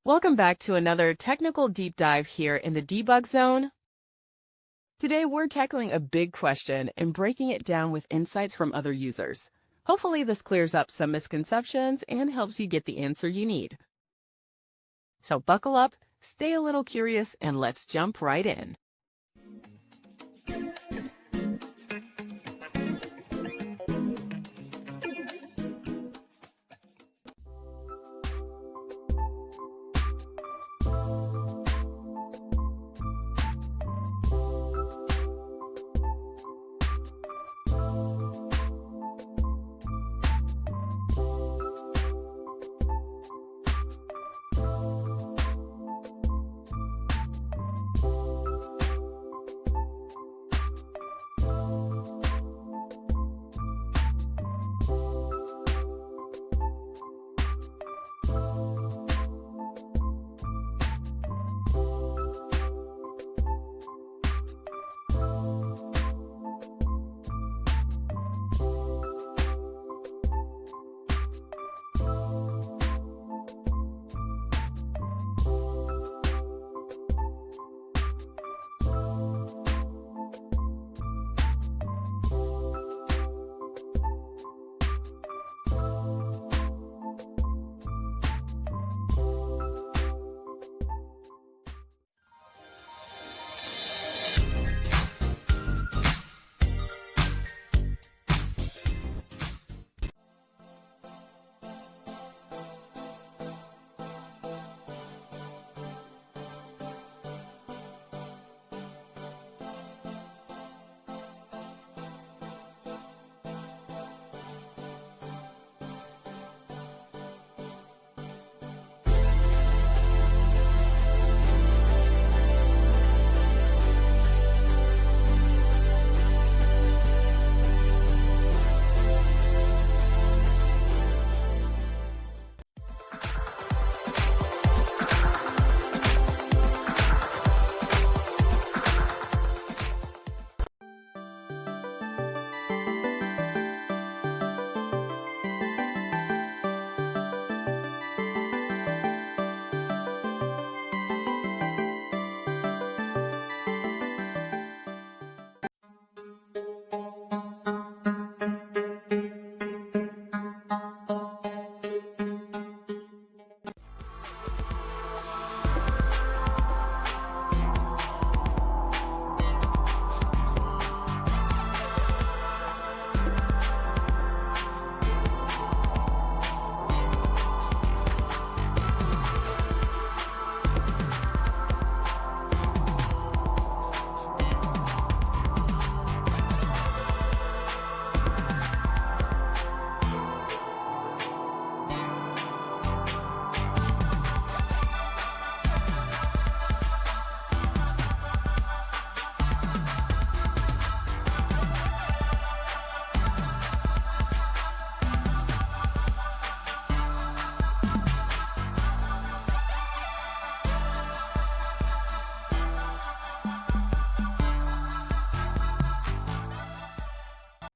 Welcome back to another technical deep dive here in the debug zone. Today we're tackling a big question and breaking it down with insights from other users. Hopefully this clears up some misconceptions and helps you get the answer you need. So buckle up, stay a little curious, and let's jump right in.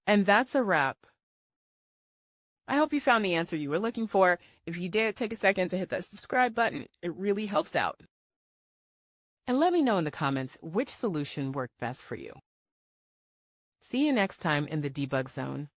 And that's a wrap. I hope you found the answer you were looking for. If you did, take a second to hit that subscribe button. It really helps out. And let me know in the comments which solution worked best for you. See you next time in the debug zone.